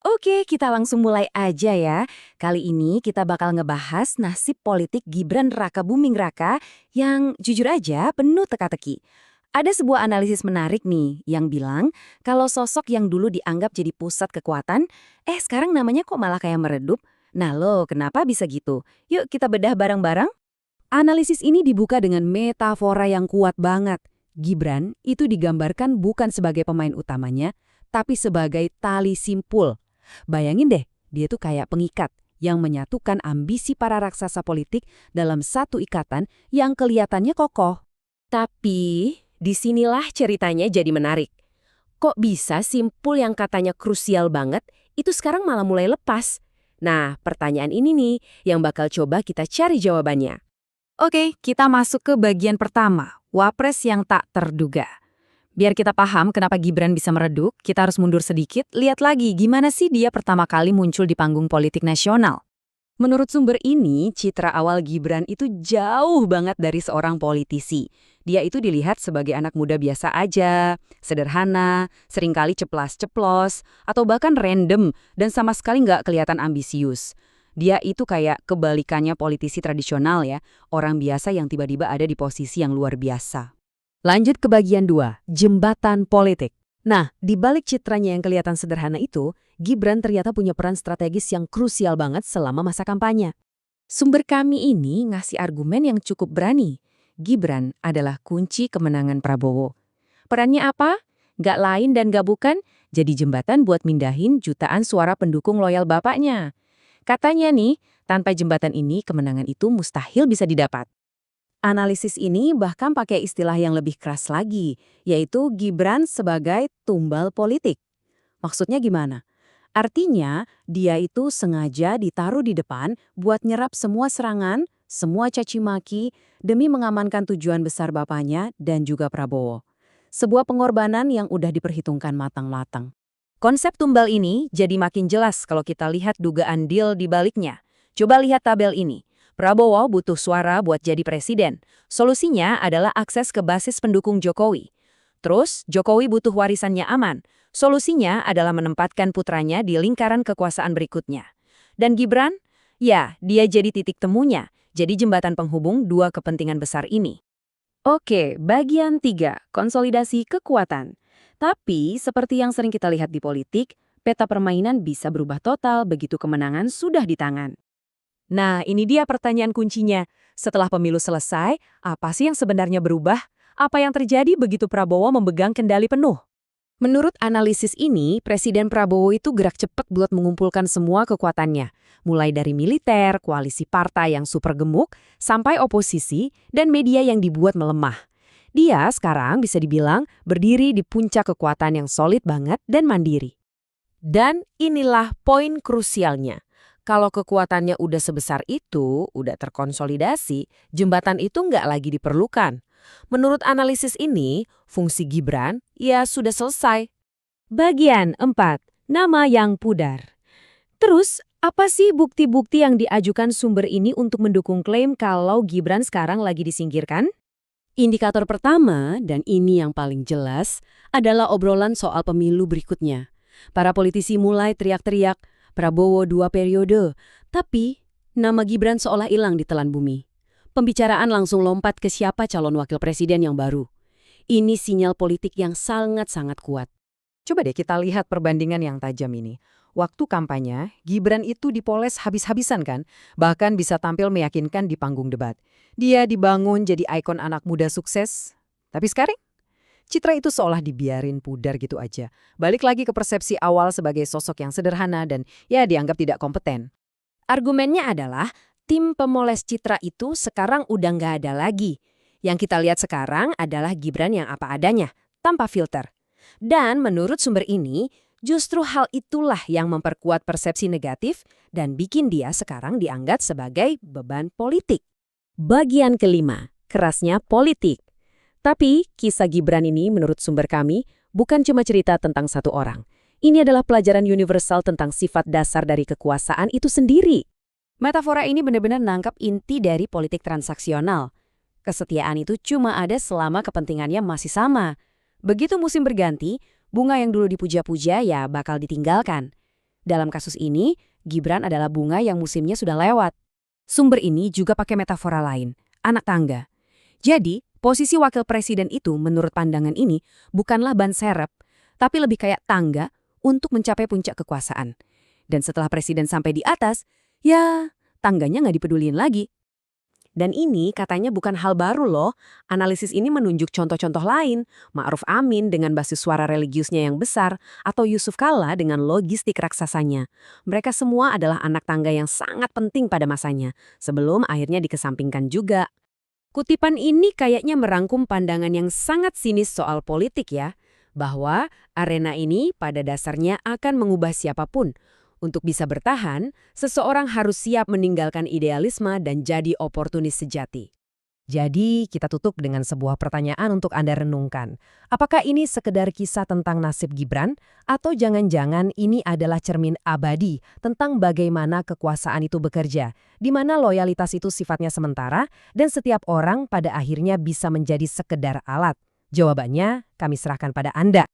Oke, kita langsung mulai aja ya. Kali ini kita bakal ngebahas nasib politik Gibran Rakabuming Raka yang jujur aja penuh teka-teki. Ada sebuah analisis menarik nih yang bilang kalau sosok yang dulu dianggap jadi pusat kekuatan, sekarang namanya kok malah kayak meredup. Nah lo, kenapa bisa gitu? Yuk kita bedah bareng-bareng. Analisis ini dibuka dengan metafora yang kuat banget. Gibran itu digambarkan bukan sebagai pemain utamanya, tapi sebagai tali simpul. Bayangin deh, dia tuh kayak pengikat yang menyatukan ambisi para raksasa politik dalam satu ikatan yang kelihatannya kokoh. Tapi, disinilah ceritanya jadi menarik. Kok bisa simpul yang katanya krusial banget, itu sekarang malah mulai lepas? Nah, pertanyaan ini nih yang bakal coba kita cari jawabannya. Oke, kita masuk ke bagian pertama, Wapres yang tak terduga. Biar kita paham kenapa Gibran bisa meredup, kita harus mundur sedikit, lihat lagi gimana sih dia pertama kali muncul di panggung politik nasional. Menurut sumber ini, citra awal Gibran itu jauh banget dari seorang politisi. Dia itu dilihat sebagai anak muda biasa aja, sederhana, seringkali ceplas-ceplos, atau bahkan random dan sama sekali nggak kelihatan ambisius. Dia itu kayak kebalikannya politisi tradisional ya, orang biasa yang tiba-tiba ada di posisi yang luar biasa. Lanjut ke bagian 2, jembatan politik. Nah, di balik citranya yang kelihatan sederhana itu, Gibran ternyata punya peran strategis yang krusial banget selama masa kampanye. Sumber kami ini ngasih argumen yang cukup berani. Gibran adalah kunci kemenangan Prabowo. Perannya apa? Gak lain dan gak bukan, jadi jembatan buat mindahin jutaan suara pendukung loyal bapaknya. Katanya nih, tanpa jembatan ini kemenangan itu mustahil bisa didapat. Analisis ini bahkan pakai istilah yang lebih keras lagi, yaitu Gibran sebagai tumbal politik. Maksudnya gimana? Artinya, dia itu sengaja ditaruh di depan buat nyerap semua serangan, semua caci maki, demi mengamankan tujuan besar bapaknya dan juga Prabowo. Sebuah pengorbanan yang udah diperhitungkan matang-matang. Konsep tumbal ini jadi makin jelas kalau kita lihat dugaan deal di baliknya. Coba lihat tabel ini. Prabowo butuh suara buat jadi presiden. Solusinya adalah akses ke basis pendukung Jokowi. Terus, Jokowi butuh warisannya aman. Solusinya adalah menempatkan putranya di lingkaran kekuasaan berikutnya. Dan Gibran? Ya, dia jadi titik temunya. Jadi jembatan penghubung dua kepentingan besar ini. Oke, bagian 3, konsolidasi kekuatan. Tapi, seperti yang sering kita lihat di politik, peta permainan bisa berubah total begitu kemenangan sudah di tangan. Nah, ini dia pertanyaan kuncinya. Setelah pemilu selesai, apa sih yang sebenarnya berubah? Apa yang terjadi begitu Prabowo memegang kendali penuh? Menurut analisis ini, Presiden Prabowo itu gerak cepat buat mengumpulkan semua kekuatannya. Mulai dari militer, koalisi partai yang super gemuk, sampai oposisi, dan media yang dibuat melemah. Dia sekarang bisa dibilang berdiri di puncak kekuatan yang solid banget dan mandiri. Dan inilah poin krusialnya. Kalau kekuatannya udah sebesar itu, udah terkonsolidasi, jembatan itu nggak lagi diperlukan. Menurut analisis ini, fungsi Gibran ya sudah selesai. Bagian 4, nama yang pudar. Terus, apa sih bukti-bukti yang diajukan sumber ini untuk mendukung klaim kalau Gibran sekarang lagi disingkirkan? Indikator pertama, dan ini yang paling jelas, adalah obrolan soal pemilu berikutnya. Para politisi mulai teriak-teriak, Prabowo 2 periode, tapi nama Gibran seolah hilang di telan bumi. Pembicaraan langsung lompat ke siapa calon wakil presiden yang baru. Ini sinyal politik yang sangat-sangat kuat. Coba deh kita lihat perbandingan yang tajam ini. Waktu kampanye, Gibran itu dipoles habis-habisan kan, bahkan bisa tampil meyakinkan di panggung debat. Dia dibangun jadi ikon anak muda sukses. Tapi sekarang, citra itu seolah dibiarin pudar gitu aja. Balik lagi ke persepsi awal sebagai sosok yang sederhana dan ya dianggap tidak kompeten. Argumennya adalah tim pemoles citra itu sekarang udah nggak ada lagi. Yang kita lihat sekarang adalah Gibran yang apa adanya, tanpa filter. Dan menurut sumber ini, justru hal itulah yang memperkuat persepsi negatif dan bikin dia sekarang dianggap sebagai beban politik. Bagian kelima, kerasnya politik. Tapi, kisah Gibran ini menurut sumber kami bukan cuma cerita tentang satu orang. Ini adalah pelajaran universal tentang sifat dasar dari kekuasaan itu sendiri. Metafora ini benar-benar nangkap inti dari politik transaksional. Kesetiaan itu cuma ada selama kepentingannya masih sama. Begitu musim berganti, bunga yang dulu dipuja-puja ya bakal ditinggalkan. Dalam kasus ini, Gibran adalah bunga yang musimnya sudah lewat. Sumber ini juga pakai metafora lain, anak tangga. Jadi, posisi wakil presiden itu menurut pandangan ini bukanlah ban serep, tapi lebih kayak tangga untuk mencapai puncak kekuasaan. Dan setelah presiden sampai di atas, ya tangganya nggak dipedulin lagi. Dan ini katanya bukan hal baru loh. Analisis ini menunjuk contoh-contoh lain. Ma'ruf Amin dengan basis suara religiusnya yang besar, atau Yusuf Kalla dengan logistik raksasanya. Mereka semua adalah anak tangga yang sangat penting pada masanya, sebelum akhirnya dikesampingkan juga. Kutipan ini kayaknya merangkum pandangan yang sangat sinis soal politik ya, bahwa arena ini pada dasarnya akan mengubah siapapun. Untuk bisa bertahan, seseorang harus siap meninggalkan idealisme dan jadi oportunis sejati. Jadi, kita tutup dengan sebuah pertanyaan untuk Anda renungkan. Apakah ini sekedar kisah tentang nasib Gibran? Atau jangan-jangan ini adalah cermin abadi tentang bagaimana kekuasaan itu bekerja, di mana loyalitas itu sifatnya sementara, dan setiap orang pada akhirnya bisa menjadi sekedar alat? Jawabannya kami serahkan pada Anda.